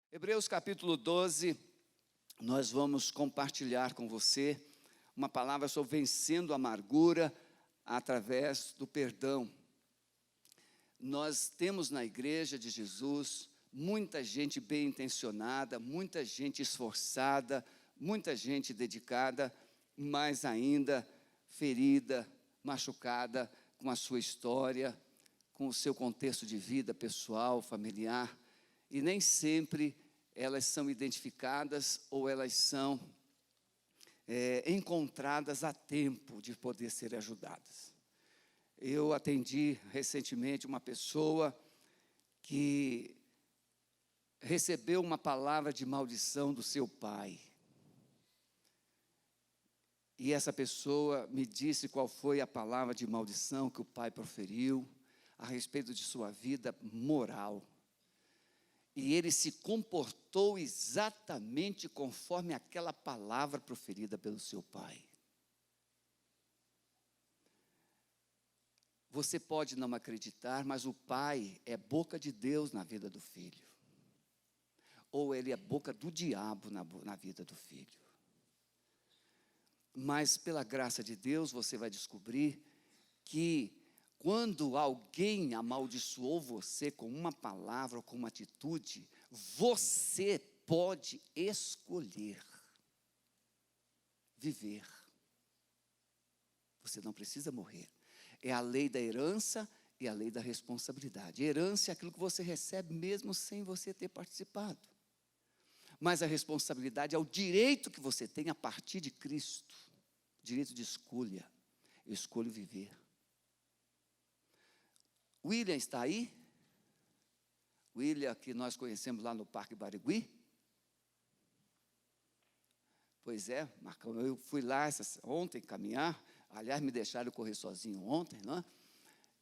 Hebreus capítulo 12, nós vamos compartilhar com você uma palavra sobre vencendo a amargura através do perdão. Nós temos na igreja de Jesus muita gente bem intencionada, muita gente esforçada, muita gente dedicada, mas ainda ferida, machucada com a sua história, com o seu contexto de vida pessoal, familiar, e nem sempre elas são identificadas ou elas são encontradas a tempo de poder ser ajudadas. Eu atendi recentemente uma pessoa que recebeu uma palavra de maldição do seu pai. E essa pessoa me disse qual foi a palavra de maldição que o pai proferiu a respeito de sua vida moral. E ele se comportou exatamente conforme aquela palavra proferida pelo seu pai. Você pode não acreditar, mas o pai é boca de Deus na vida do filho. Ou ele é boca do diabo na vida do filho. Mas pela graça de Deus você vai descobrir que quando alguém amaldiçoou você com uma palavra ou com uma atitude, você pode escolher viver. Você não precisa morrer. É a lei da herança e a lei da responsabilidade. Herança é aquilo que você recebe mesmo sem você ter participado. Mas a responsabilidade é o direito que você tem a partir de Cristo. Direito de escolha. Eu escolho viver. William está aí? William, que nós conhecemos lá no Parque Barigui? Pois é, Marcão, eu fui lá ontem caminhar. Aliás, me deixaram correr sozinho ontem, não é?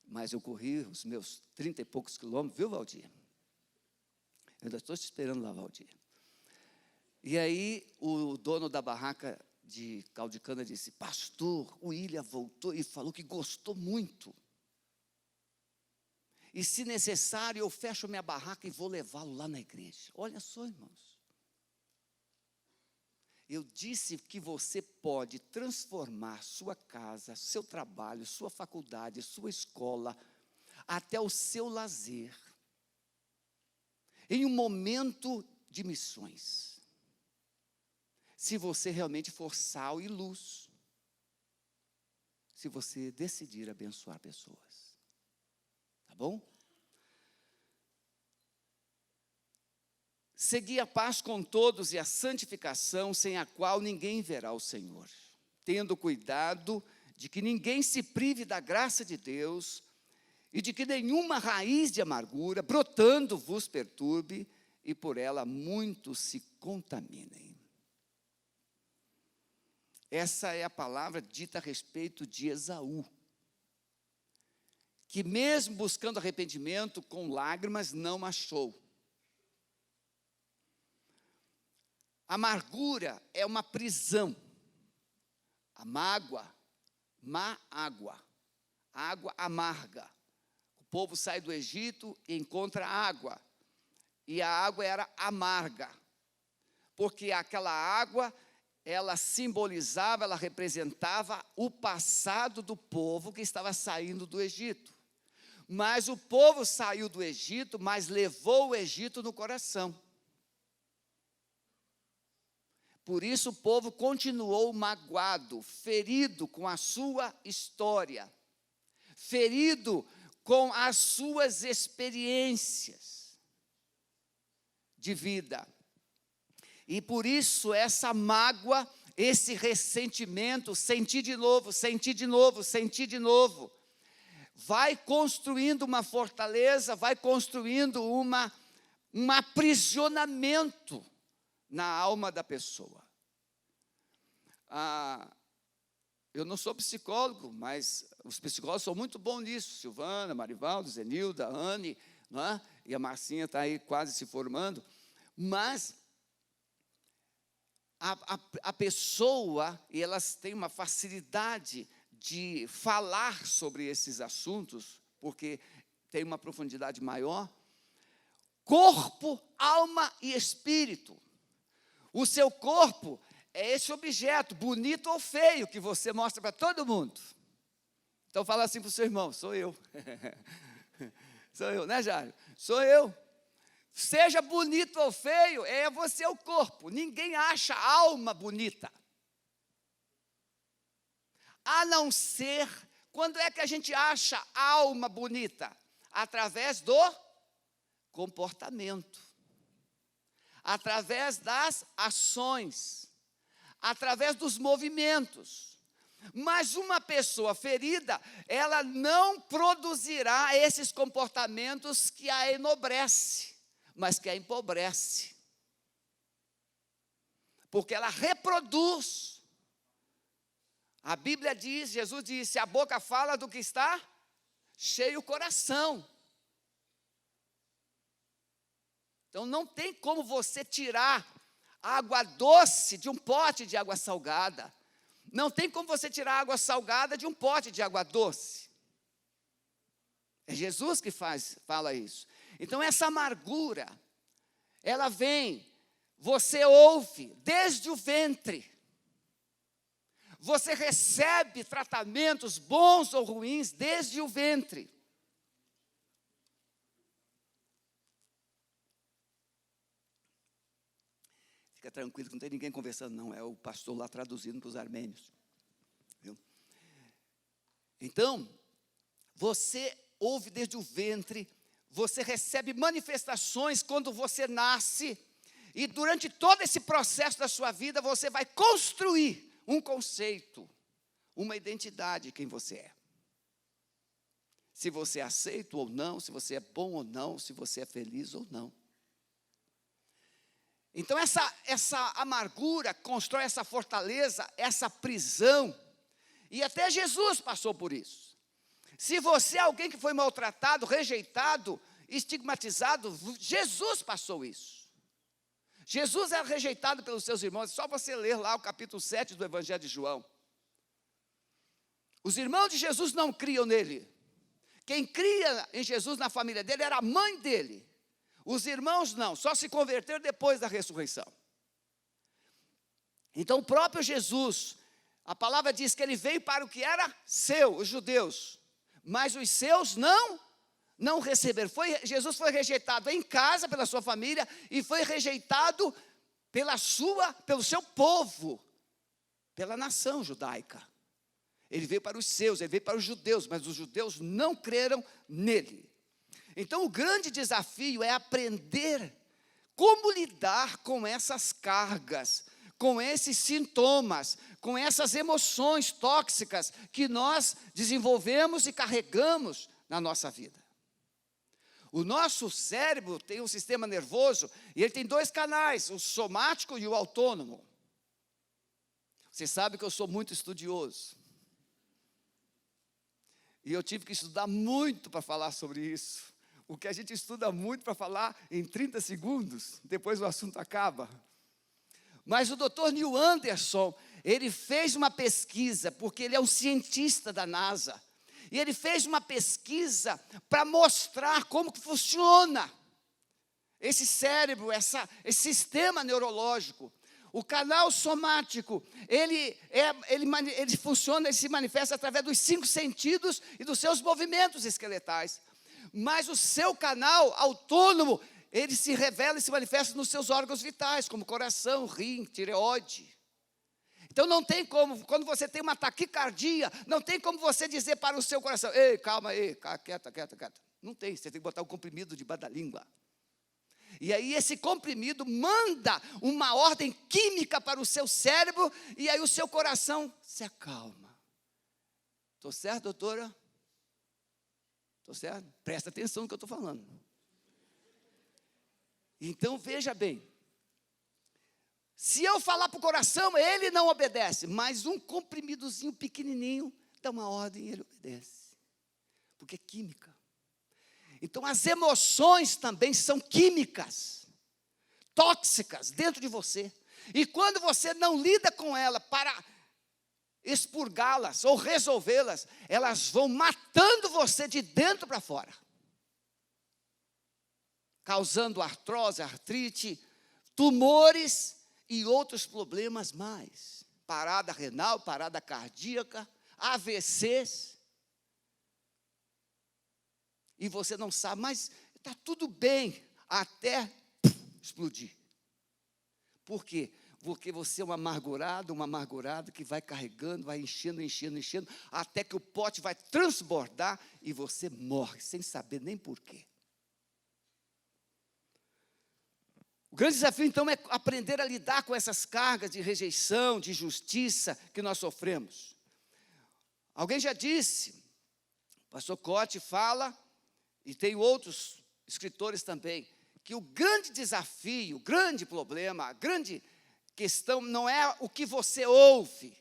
Mas eu corri os meus 30 e poucos quilômetros, viu, Valdir? Eu ainda estou te esperando lá, Valdir. E aí, o dono da barraca de caldo de cana disse: pastor, o William voltou e falou que gostou muito. E se necessário, eu fecho minha barraca e vou levá-lo lá na igreja. Olha só, irmãos. Eu disse que você pode transformar sua casa, seu trabalho, sua faculdade, sua escola, até o seu lazer, em um momento de missões. Se você realmente for sal e luz. Se você decidir abençoar pessoas. Tá bom? Segui a paz com todos e a santificação, sem a qual ninguém verá o Senhor, tendo cuidado de que ninguém se prive da graça de Deus e de que nenhuma raiz de amargura brotando vos perturbe e por ela muitos se contaminem. Essa é a palavra dita a respeito de Esaú, que mesmo buscando arrependimento com lágrimas, não achou. Amargura é uma prisão. A mágoa, má água, água amarga. O povo sai do Egito e encontra água, e a água era amarga, porque aquela água, ela simbolizava, ela representava o passado do povo que estava saindo do Egito. Mas o povo saiu do Egito, mas levou o Egito no coração. Por isso o povo continuou magoado, ferido com a sua história, ferido com as suas experiências de vida. E por isso essa mágoa, esse ressentimento, sentir de novo, vai construindo uma fortaleza, vai construindo um aprisionamento na alma da pessoa. Eu não sou psicólogo, mas os psicólogos são muito bons nisso. Silvana, Marivaldo, Zenilda, Anne, não é? E a Marcinha está aí quase se formando. Mas a pessoa, e elas têm uma facilidade de falar sobre esses assuntos, porque tem uma profundidade maior. corpo, alma e espírito. O seu corpo é esse objeto, bonito ou feio, que você mostra para todo mundo. Então fala assim para o seu irmão: sou eu. Sou eu, né, Jário? Sou eu. Seja bonito ou feio, é você o corpo. Ninguém acha a alma bonita. A não ser, quando é que a gente acha a alma bonita? Através do comportamento. Através das ações. Através dos movimentos. Mas uma pessoa ferida, ela não produzirá esses comportamentos que a enobrece, mas que a empobrece. Porque ela reproduz. A Bíblia diz, Jesus disse, a boca fala do que está cheio o coração. Então não tem como você tirar água doce de um pote de água salgada. Não tem como você tirar água salgada de um pote de água doce. É Jesus que fala isso. Então essa amargura, ela vem, você ouve desde o ventre. Você recebe tratamentos bons ou ruins desde o ventre. Fica tranquilo, não tem ninguém conversando, não. É o pastor lá traduzindo para os armênios. Viu? Então, você ouve desde o ventre, você recebe manifestações quando você nasce, e durante todo esse processo da sua vida, você vai construir um conceito, uma identidade de quem você é. Se você é aceito ou não, se você é bom ou não, se você é feliz ou não. Então essa amargura constrói essa fortaleza, essa prisão, e até Jesus passou por isso. Se você é alguém que foi maltratado, rejeitado, estigmatizado, Jesus passou isso. Jesus era rejeitado pelos seus irmãos, só você ler lá o capítulo 7 do Evangelho de João. Os irmãos de Jesus não criam nele. Quem cria em Jesus na família dele era a mãe dele. Os irmãos não, só se converteram depois da ressurreição. Então o próprio Jesus, a palavra diz que ele veio para o que era seu, os judeus. Mas os seus não receberam. Jesus foi rejeitado em casa pela sua família e foi rejeitado pelo seu povo, pela nação judaica. Ele veio para os seus, ele veio para os judeus, mas os judeus não creram nele. Então o grande desafio é aprender como lidar com essas cargas, com esses sintomas, com essas emoções tóxicas que nós desenvolvemos e carregamos na nossa vida. O nosso cérebro tem um sistema nervoso e ele tem 2 canais, o somático e o autônomo. Você sabe que eu sou muito estudioso. E eu tive que estudar muito para falar sobre isso. O que a gente estuda muito para falar em 30 segundos, depois o assunto acaba. Mas o Dr. Neil Anderson, ele fez uma pesquisa, porque ele é um cientista da NASA, e ele fez uma pesquisa para mostrar como que funciona esse cérebro, esse sistema neurológico. O canal somático, ele funciona, ele se manifesta através dos 5 sentidos e dos seus movimentos esqueletais. Mas o seu canal autônomo, ele se revela e se manifesta nos seus órgãos vitais, como coração, rim, tireoide. Então não tem como, quando você tem uma taquicardia, não tem como você dizer para o seu coração: ei, calma aí, quieta. Não tem, você tem que botar um comprimido debaixo da língua. E aí esse comprimido manda uma ordem química para o seu cérebro, e aí o seu coração se acalma. Estou certo, doutora? Estou certo? Presta atenção no que eu estou falando. Então, veja bem. Se eu falar para o coração, ele não obedece. Mas um comprimidozinho pequenininho dá uma ordem e ele obedece. Porque é química. Então, as emoções também são químicas. Tóxicas dentro de você. E quando você não lida com ela para expurgá-las ou resolvê-las, elas vão matando você de dentro para fora. causando artrose, artrite, tumores e outros problemas mais. Parada renal, parada cardíaca, AVCs. E você não sabe, mas está tudo bem até explodir. Por quê? Porque você é um amargurado que vai carregando, vai enchendo, até que o pote vai transbordar e você morre, sem saber nem porquê. O grande desafio, então, é aprender a lidar com essas cargas de rejeição, de injustiça que nós sofremos. Alguém já disse, o pastor Cote fala, e tem outros escritores também, que o grande desafio, o grande problema, a grande questão não é o que você ouve,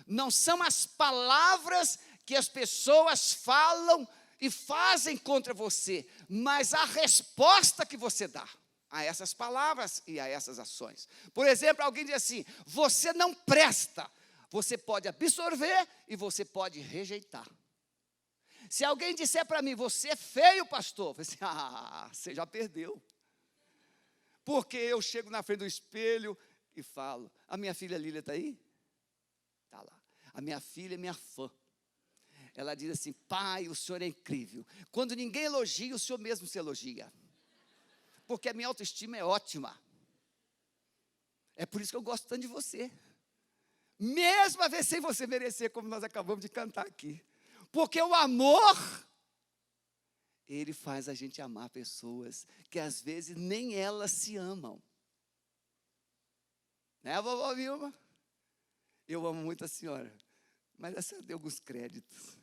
não são as palavras que as pessoas falam e fazem contra você, mas a resposta que você dá a essas palavras e a essas ações. Por exemplo, alguém diz assim, você não presta, você pode absorver e você pode rejeitar. Se alguém disser para mim, você é feio, pastor, eu assim, você já perdeu. Porque eu chego na frente do espelho e falo, a minha filha Lília está aí? Está lá. A minha filha é minha fã. Ela diz assim, pai, o senhor é incrível. Quando ninguém elogia, o senhor mesmo se elogia. Porque a minha autoestima é ótima. É por isso que eu gosto tanto de você. Mesmo às vezes sem você merecer, como nós acabamos de cantar aqui. Porque o amor, ele faz a gente amar pessoas que às vezes nem elas se amam. Né, vovó Vilma? Eu amo muito a senhora, mas a senhora deu alguns créditos.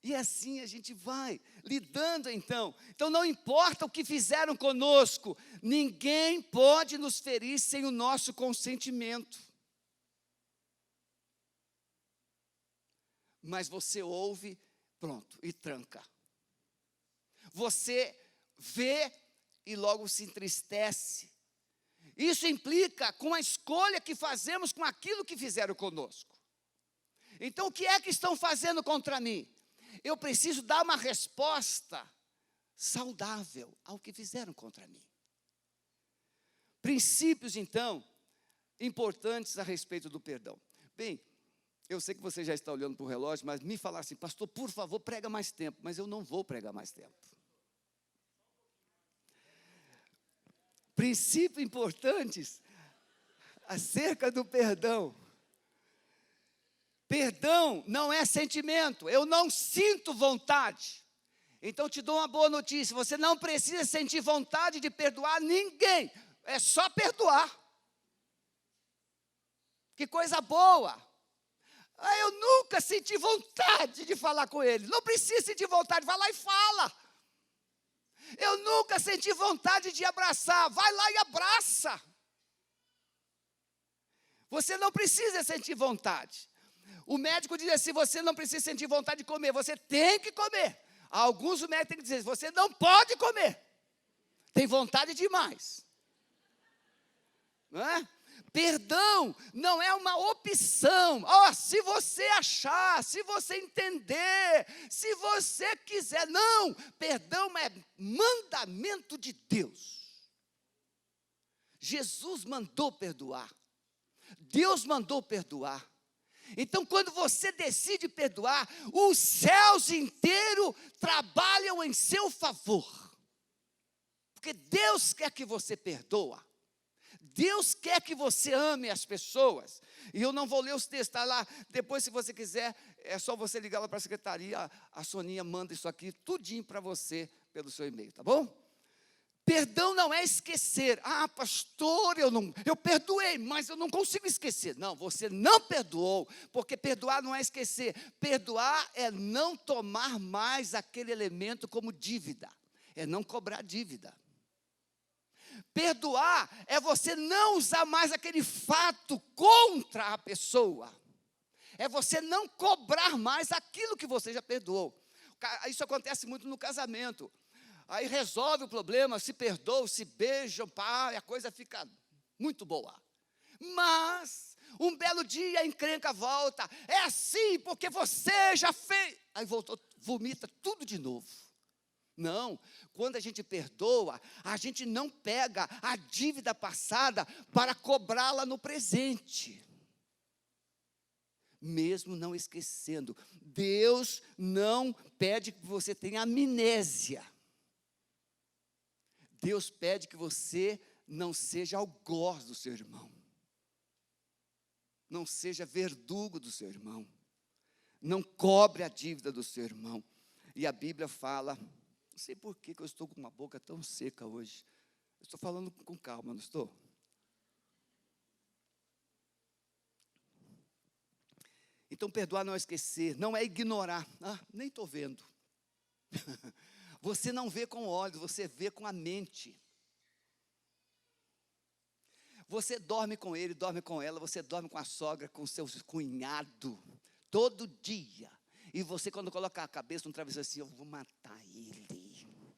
E assim a gente vai lidando então. Então não importa o que fizeram conosco, ninguém pode nos ferir sem o nosso consentimento. Mas você ouve, pronto, e tranca. Você vê e logo se entristece. Isso implica com a escolha que fazemos com aquilo que fizeram conosco. Então, o que é que estão fazendo contra mim? Eu preciso dar uma resposta saudável ao que fizeram contra mim. Princípios, então, importantes a respeito do perdão. Bem, eu sei que você já está olhando para o relógio, mas me falar assim, pastor, por favor, prega mais tempo. Mas eu não vou pregar mais tempo. Princípios importantes acerca do perdão. Perdão não é sentimento, eu não sinto vontade. Então te dou uma boa notícia, você não precisa sentir vontade de perdoar ninguém, é só perdoar. Que coisa boa. Eu nunca senti vontade de falar com ele, não precisa sentir vontade, vai lá e fala. Eu nunca senti vontade de abraçar, vai lá e abraça. Você não precisa sentir vontade. O médico diz assim, você não precisa sentir vontade de comer, você tem que comer. Alguns o médico tem que dizer, você não pode comer. Tem vontade demais. Não é? Perdão não é uma opção. Se você achar, se você entender, se você quiser. Não, perdão é mandamento de Deus. Jesus mandou perdoar. Deus mandou perdoar. Então, quando você decide perdoar, os céus inteiros trabalham em seu favor. Porque Deus quer que você perdoa. Deus quer que você ame as pessoas. E eu não vou ler os textos, está lá. Depois, se você quiser, é só você ligar lá para a secretaria. A Soninha manda isso aqui, tudinho para você, pelo seu e-mail, tá bom? Perdão não é esquecer. Pastor, eu perdoei, mas eu não consigo esquecer. Não, você não perdoou, porque perdoar não é esquecer. Perdoar é não tomar mais aquele elemento como dívida. É não cobrar dívida. Perdoar é você não usar mais aquele fato contra a pessoa. É você não cobrar mais aquilo que você já perdoou. Isso acontece muito no casamento. Aí resolve o problema, se perdoam, se beijam, a coisa fica muito boa. Mas, um belo dia a encrenca volta. É assim porque você já fez. Aí voltou, vomita tudo de novo. Não, quando a gente perdoa, a gente não pega a dívida passada para cobrá-la no presente. Mesmo não esquecendo, Deus não pede que você tenha amnésia. Deus pede que você não seja algoz do seu irmão. Não seja verdugo do seu irmão. Não cobre a dívida do seu irmão. E a Bíblia fala, não sei por que eu estou com uma boca tão seca hoje. Eu estou falando com calma, não estou? Então, perdoar não é esquecer, não é ignorar. Nem estou vendo. Você não vê com olhos, você vê com a mente. Você dorme com ele, dorme com ela, você dorme com a sogra, com o seu cunhado, todo dia. E você, quando coloca a cabeça no travesseiro assim, eu vou matar ele.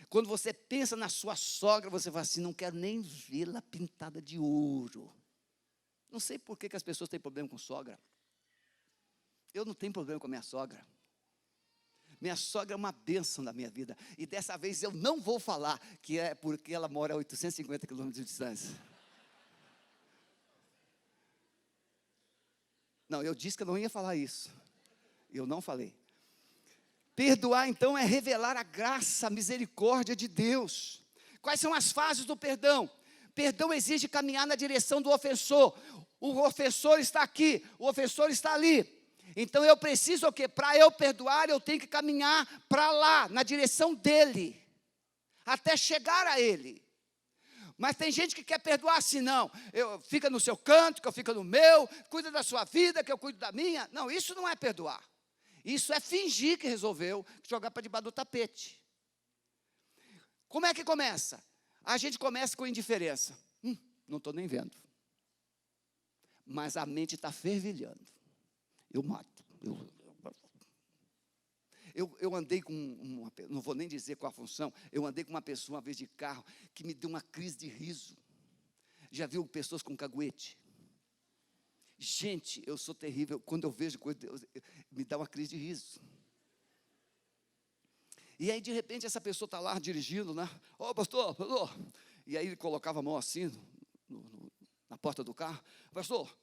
Quando você pensa na sua sogra, você fala assim, não quero nem vê-la pintada de ouro. Não sei por que as pessoas têm problema com sogra. Eu não tenho problema com a minha sogra. Minha sogra é uma bênção na minha vida. E dessa vez eu não vou falar que é porque ela mora a 850 quilômetros de distância. Não, eu disse que eu não ia falar isso. Eu não falei. Perdoar, então, é revelar a graça, a misericórdia de Deus. Quais são as fases do perdão? Perdão exige caminhar na direção do ofensor. O ofensor está aqui, o ofensor está ali. Então eu preciso o quê? Para eu perdoar, eu tenho que caminhar para lá, na direção dele, até chegar a ele. Mas tem gente que quer perdoar assim, não, fica no seu canto, que eu fico no meu, cuida da sua vida, que eu cuido da minha. Não, isso não é perdoar. Isso é fingir que resolveu, jogar para debaixo do tapete. Como é que começa? A gente começa com indiferença. Não estou nem vendo. Mas a mente está fervilhando. Eu mato. Eu andei com não vou nem dizer qual a função, eu andei com uma pessoa uma vez de carro, que me deu uma crise de riso. Já viu pessoas com caguete? Gente, eu sou terrível, quando eu vejo coisa, me dá uma crise de riso. E aí, de repente, essa pessoa está lá dirigindo, né? Ô, pastor. E aí ele colocava a mão assim, na porta do carro. Pastor.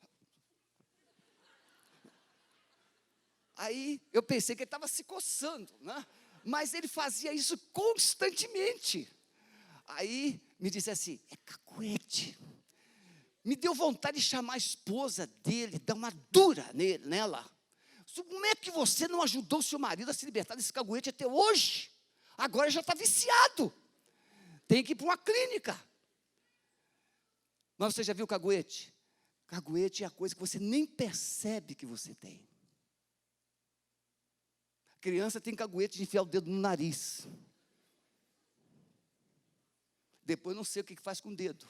Aí eu pensei que ele estava se coçando, né? Mas ele fazia isso constantemente. Aí me disse assim, é cacuete. Me deu vontade de chamar a esposa dele, dar uma dura nela. Como é que você não ajudou o seu marido a se libertar desse caguete até hoje? Agora já está viciado. Tem que ir para uma clínica. Mas você já viu caguete? Caguete é a coisa que você nem percebe que você tem. A criança tem caguete de enfiar o dedo no nariz. Depois não sei o que faz com o dedo.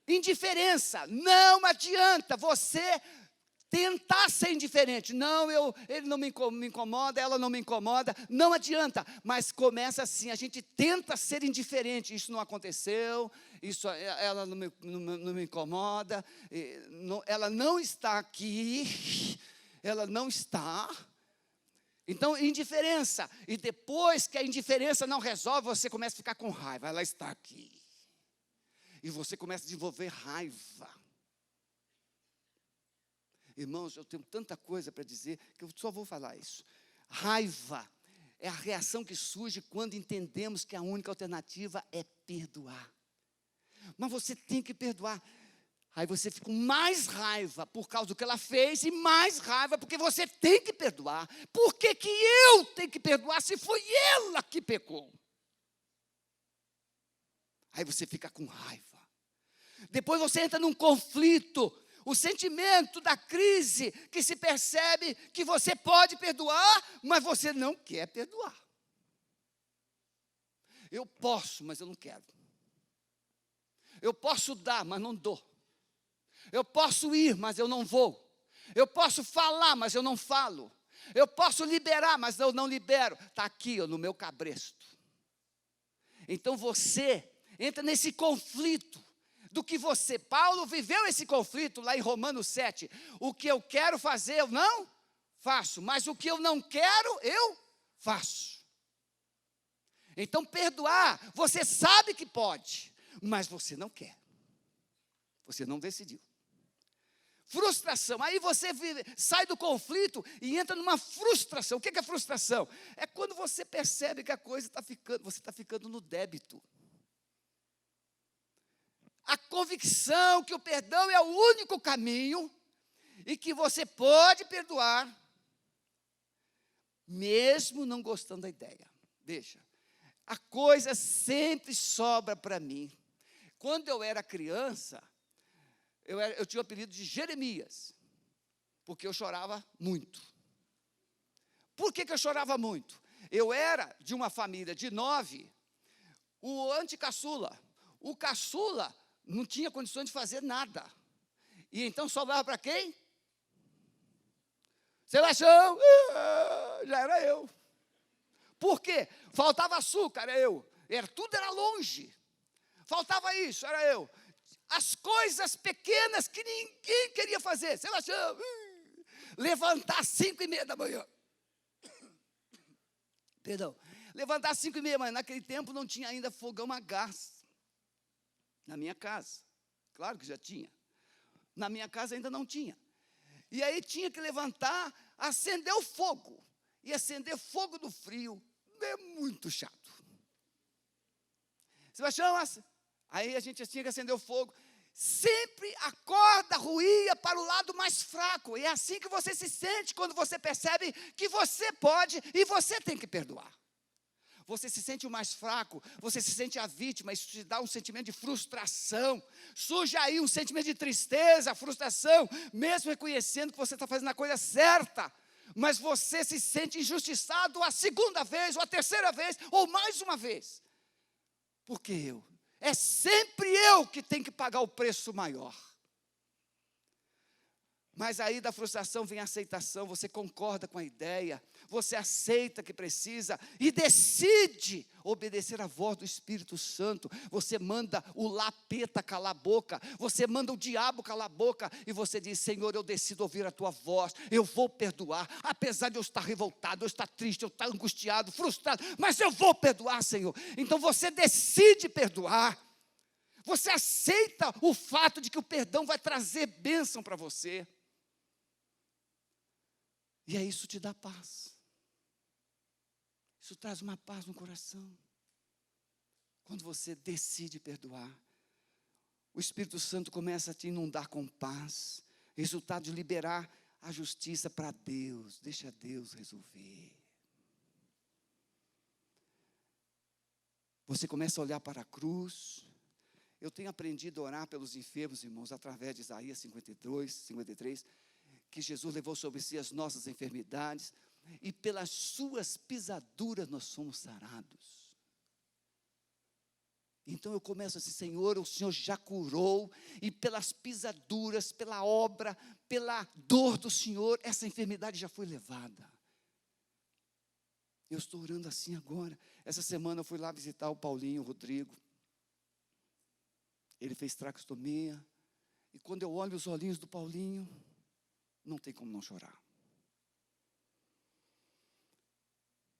Indiferença, não adianta você tentar ser indiferente. Não, ele não me incomoda, ela não me incomoda, não adianta. Mas começa assim, a gente tenta ser indiferente. Isso não aconteceu, ela não me incomoda, ela não está aqui, ela não está. Então, indiferença. E depois que a indiferença não resolve, você começa a ficar com raiva. Ela está aqui. E você começa a desenvolver raiva. Irmãos, eu tenho tanta coisa para dizer, que eu só vou falar isso. Raiva é a reação que surge quando entendemos que a única alternativa é perdoar. Mas você tem que perdoar. Aí você fica com mais raiva por causa do que ela fez, e mais raiva porque você tem que perdoar. Por que que eu tenho que perdoar se foi ela que pecou? Aí você fica com raiva. Depois você entra num conflito, o sentimento da crise, que se percebe que você pode perdoar, mas você não quer perdoar. Eu posso, mas eu não quero. Eu posso dar, mas não dou. Eu posso ir, mas eu não vou. Eu posso falar, mas eu não falo. Eu posso liberar, mas eu não libero. Está aqui, no meu cabresto. Então você entra nesse conflito do que Paulo viveu esse conflito lá em Romanos 7. O que eu quero fazer, eu não faço, mas o que eu não quero, eu faço. Então, perdoar, você sabe que pode, mas você não quer. Você não decidiu. Frustração, aí você sai do conflito e entra numa frustração. O que é frustração? É quando você percebe que a coisa está ficando, você está ficando no débito. A convicção que o perdão é o único caminho e que você pode perdoar, mesmo não gostando da ideia. Deixa, a coisa sempre sobra para mim. Quando eu era criança, eu tinha o apelido de Jeremias, porque eu chorava muito. Por que eu chorava muito? Eu era de uma família de 9, o anticaçula. O caçula não tinha condições de fazer nada. E então sobrava para quem? Sebastião, já era eu. Por quê? Faltava açúcar, era eu. Tudo era longe. Faltava isso, era eu. As coisas pequenas que ninguém queria fazer. Sebastião, levantar às 5:30 da manhã. Perdão. Levantar às 5:30 da manhã. Naquele tempo não tinha ainda fogão a gás. Na minha casa. Claro que já tinha. Na minha casa ainda não tinha. E aí tinha que levantar, acender o fogo. E acender fogo do frio é muito chato. Sebastião, aí a gente tinha que acender o fogo. Sempre a corda ruía para o lado mais fraco. E é assim que você se sente quando você percebe que você pode e você tem que perdoar. Você se sente o mais fraco, você se sente a vítima, isso te dá um sentimento de frustração. Surge aí um sentimento de tristeza, frustração, mesmo reconhecendo que você está fazendo a coisa certa. Mas você se sente injustiçado a segunda vez, ou a terceira vez, ou mais uma vez. Por que eu? É sempre eu que tenho que pagar o preço maior. Mas aí da frustração vem a aceitação, você concorda com a ideia, você aceita que precisa e decide obedecer à voz do Espírito Santo. Você manda o lapeta calar a boca, você manda o diabo calar a boca e você diz: Senhor, eu decido ouvir a tua voz, eu vou perdoar, apesar de eu estar revoltado, eu estar triste, eu estar angustiado, frustrado, mas eu vou perdoar, Senhor. Então você decide perdoar, você aceita o fato de que o perdão vai trazer bênção para você. E aí isso te dá paz. Isso traz uma paz no coração. Quando você decide perdoar, o Espírito Santo começa a te inundar com paz. Resultado de liberar a justiça para Deus. Deixa Deus resolver. Você começa a olhar para a cruz. Eu tenho aprendido a orar pelos enfermos, irmãos, através de Isaías 53, que Jesus levou sobre si as nossas enfermidades, e pelas suas pisaduras nós somos sarados. Então eu começo assim: Senhor, o Senhor já curou, e pelas pisaduras, pela obra, pela dor do Senhor, essa enfermidade já foi levada. Eu estou orando assim agora. Essa semana eu fui lá visitar o Paulinho, o Rodrigo. Ele fez traqueostomia, e quando eu olho os olhinhos do Paulinho, não tem como não chorar.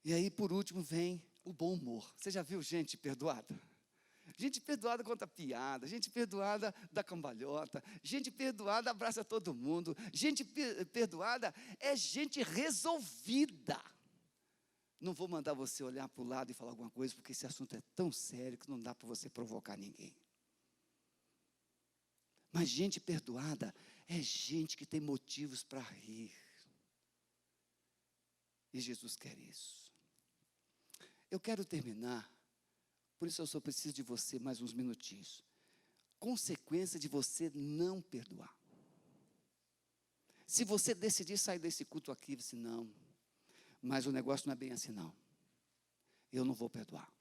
E aí, por último, vem o bom humor. Você já viu gente perdoada? Gente perdoada conta piada, gente perdoada dá cambalhota, gente perdoada abraça todo mundo, gente perdoada é gente resolvida. Não vou mandar você olhar para o lado e falar alguma coisa, porque esse assunto é tão sério que não dá para você provocar ninguém. Mas gente perdoada é gente que tem motivos para rir. E Jesus quer isso. Eu quero terminar, por isso eu só preciso de você mais uns minutinhos. Consequência de você não perdoar. Se você decidir sair desse culto aqui, você não, mas o negócio não é bem assim não. Eu não vou perdoar.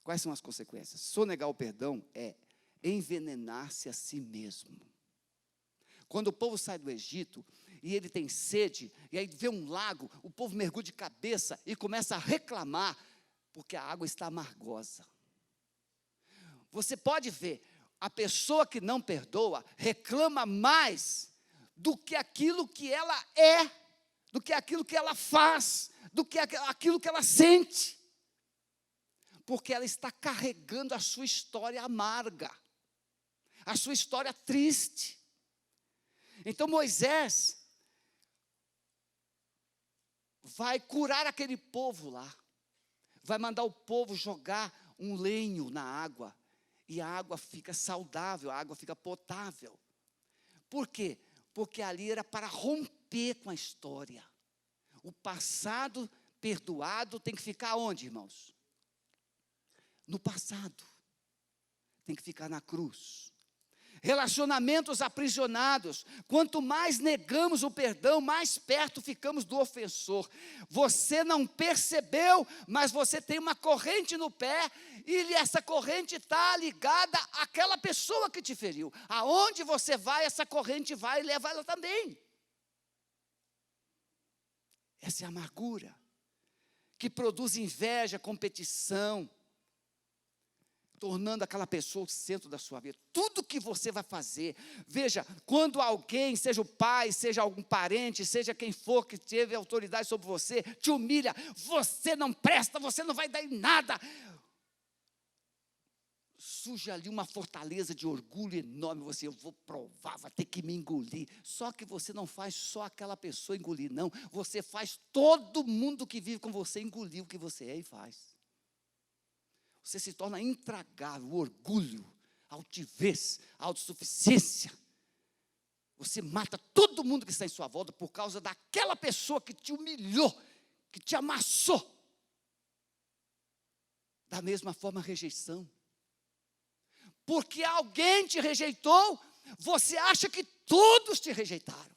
Quais são as consequências? Sonegar o perdão é envenenar-se a si mesmo. Quando o povo sai do Egito e ele tem sede, e aí vê um lago, o povo mergulha de cabeça e começa a reclamar, porque a água está amargosa. Você pode ver, a pessoa que não perdoa reclama mais do que aquilo que ela é. do que aquilo que ela faz, do que aquilo que ela sente. Porque ela está carregando a sua história amarga, a sua história triste. Então Moisés vai curar aquele povo lá, vai mandar o povo jogar um lenho na água, e a água fica saudável, a água fica potável. Por quê? Porque ali era para romper com a história. O passado perdoado tem que ficar onde, irmãos? No passado. Tem que ficar na cruz. Relacionamentos aprisionados. Quanto mais negamos o perdão, mais perto ficamos do ofensor. Você não percebeu, mas você tem uma corrente no pé, e essa corrente está ligada àquela pessoa que te feriu. Aonde você vai, essa corrente vai e leva ela também. Essa é a amargura, que produz inveja, competição, tornando aquela pessoa o centro da sua vida. Tudo que você vai fazer, veja, quando alguém, seja o pai, seja algum parente, seja quem for que teve autoridade sobre você, te humilha, você não presta, você não vai dar em nada, surge ali uma fortaleza de orgulho enorme, eu vou provar, vai ter que me engolir. Só que você não faz só aquela pessoa engolir, não, você faz todo mundo que vive com você engolir o que você é e faz. Você se torna intragável, o orgulho, a altivez, a autossuficiência. Você mata todo mundo que está em sua volta por causa daquela pessoa que te humilhou, que te amassou. Da mesma forma, a rejeição. Porque alguém te rejeitou, você acha que todos te rejeitaram.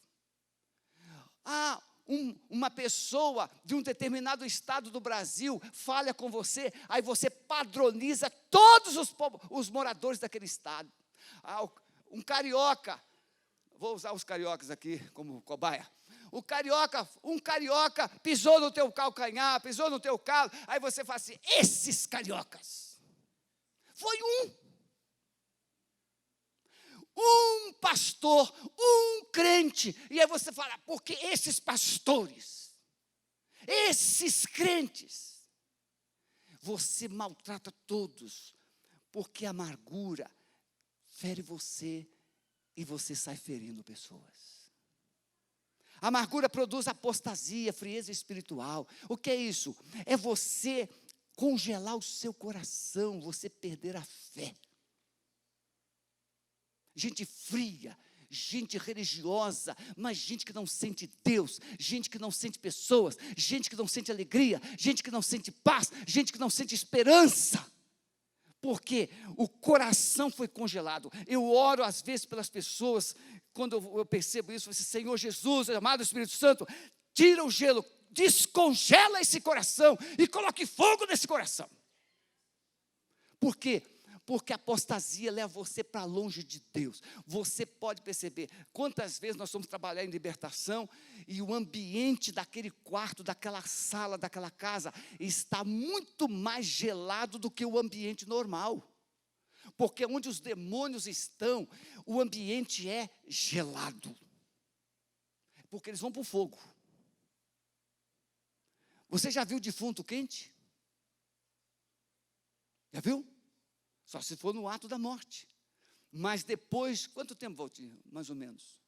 Uma pessoa de um determinado estado do Brasil falha com você, aí você padroniza todos os moradores daquele estado. Um carioca, vou usar os cariocas aqui como cobaia. Um carioca pisou no teu calcanhar, pisou no teu calo, aí você fala assim, esses cariocas. Foi um pastor, um crente, e aí você fala, porque esses pastores, esses crentes, você maltrata todos, porque a amargura fere você, e você sai ferindo pessoas. A amargura produz apostasia, frieza espiritual. O que é isso? É você congelar o seu coração, você perder a fé. Gente fria, gente religiosa, mas gente que não sente Deus, gente que não sente pessoas, gente que não sente alegria, gente que não sente paz, gente que não sente esperança, porque o coração foi congelado. Eu oro às vezes pelas pessoas, quando eu percebo isso, eu falo assim, Senhor Jesus, amado Espírito Santo, tira o gelo, descongela esse coração e coloque fogo nesse coração. Por quê? Porque a apostasia leva você para longe de Deus. Você pode perceber quantas vezes nós fomos trabalhar em libertação e o ambiente daquele quarto, daquela sala, daquela casa está muito mais gelado do que o ambiente normal. Porque onde os demônios estão, o ambiente é gelado. Porque eles vão para o fogo. Você já viu defunto quente? Já viu? Só se for no ato da morte. Mas depois, quanto tempo, Valtinho? Mais ou menos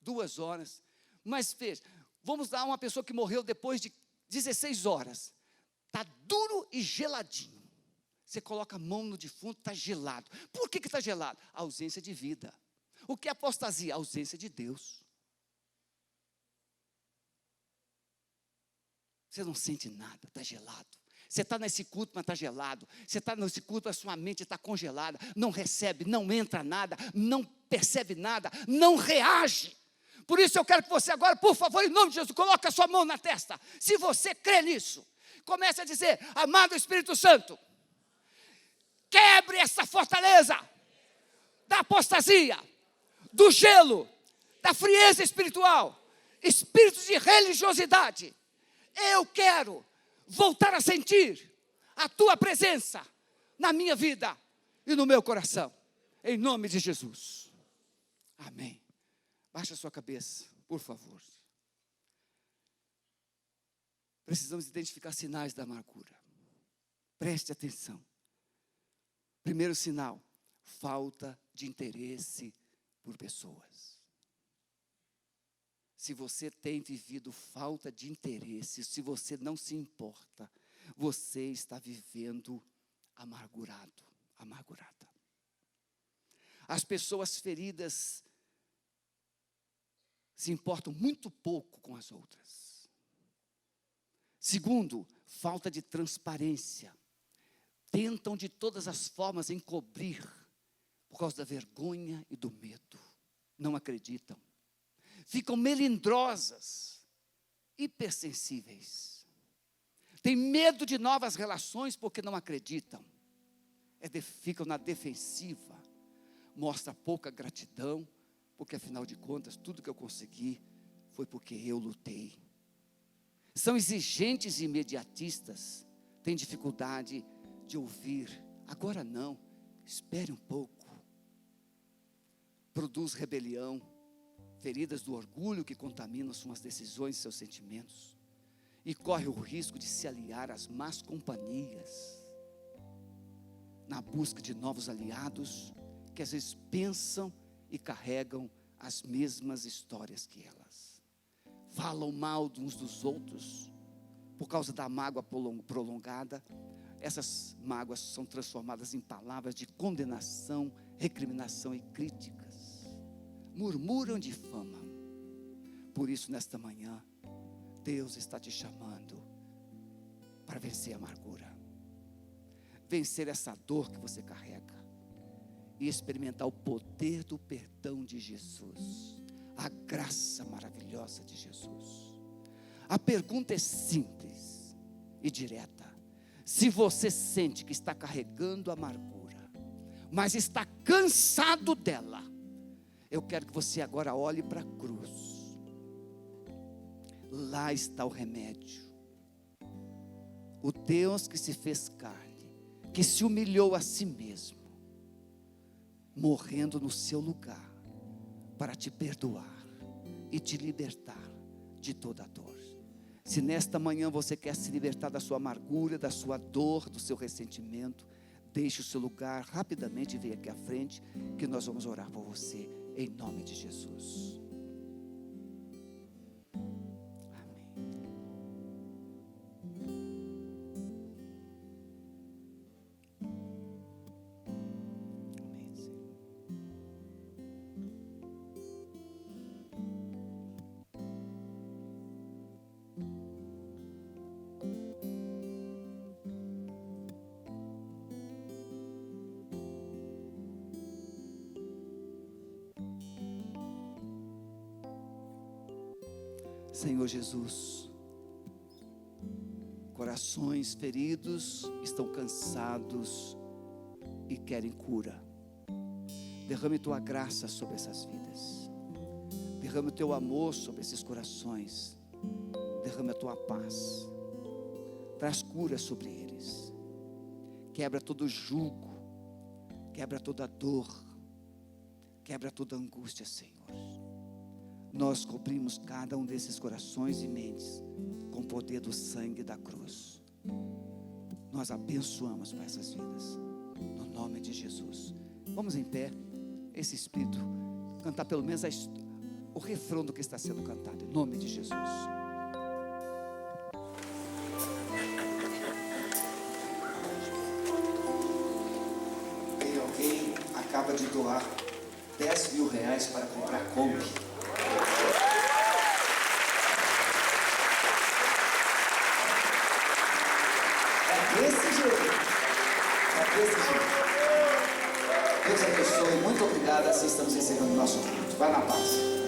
2 horas. Mas veja, vamos dar uma pessoa que morreu depois de 16 horas. Está duro e geladinho. Você coloca a mão no defunto, está gelado. Por que está gelado? A ausência de vida. O que é apostasia? A ausência de Deus. Você não sente nada, está gelado. Você está nesse culto, mas está gelado. Você está nesse culto, a sua mente está congelada. Não recebe, não entra nada, não percebe nada, não reage. Por isso eu quero que você agora, por favor, em nome de Jesus, coloque a sua mão na testa. Se você crê nisso, comece a dizer, amado Espírito Santo, quebre essa fortaleza da apostasia, do gelo, da frieza espiritual, espírito de religiosidade. Eu quero voltar a sentir a tua presença na minha vida e no meu coração, em nome de Jesus, amém. Baixa a sua cabeça, por favor. precisamos identificar sinais da amargura. Preste atenção. Primeiro sinal, falta de interesse por pessoas. Se você tem vivido falta de interesse, se você não se importa, você está vivendo amargurado, amargurada. As pessoas feridas se importam muito pouco com as outras. Segundo, falta de transparência. Tentam de todas as formas encobrir por causa da vergonha e do medo. Não acreditam. Ficam melindrosas, hipersensíveis. Têm medo de novas relações porque não acreditam. Ficam na defensiva. Mostra pouca gratidão, porque afinal de contas, tudo que eu consegui foi porque eu lutei. São exigentes e imediatistas, têm dificuldade de ouvir. Agora não, espere um pouco. Produz rebelião, feridas do orgulho que contaminam suas decisões e seus sentimentos. E corre o risco de se aliar às más companhias, na busca de novos aliados, que às vezes pensam e carregam as mesmas histórias que elas. Falam mal uns dos outros, por causa da mágoa prolongada. Essas mágoas são transformadas em palavras de condenação, recriminação e críticas. Murmuram, difamam. Por isso, nesta manhã, Deus está te chamando para vencer a amargura. Vencer essa dor que você carrega. E experimentar o poder do perdão de Jesus. A graça maravilhosa de Jesus. A pergunta é simples e direta. Se você sente que está carregando amargura, mas está cansado dela, eu quero que você agora olhe para a cruz. Lá está o remédio. O Deus que se fez carne, que se humilhou a si mesmo, morrendo no seu lugar, para te perdoar e te libertar de toda a dor. Se nesta manhã você quer se libertar da sua amargura, da sua dor, do seu ressentimento, deixe o seu lugar rapidamente e venha aqui à frente, que nós vamos orar por você, em nome de Jesus. Senhor Jesus, corações feridos estão cansados e querem cura. Derrame tua graça sobre essas vidas. Derrame o teu amor sobre esses corações. Derrame a tua paz. Traz cura sobre eles. Quebra todo jugo. Quebra toda dor. Quebra toda angústia, Senhor. Nós cobrimos cada um desses corações e mentes com o poder do sangue da cruz. Nós abençoamos para essas vidas, no nome de Jesus. Vamos em pé, esse Espírito, cantar pelo menos o refrão do que está sendo cantado, em nome de Jesus. Alguém acaba de doar 10 mil reais para comprar Kombi. Deus abençoe, muito obrigado. Assim estamos encerrando o nosso culto. Vai na paz.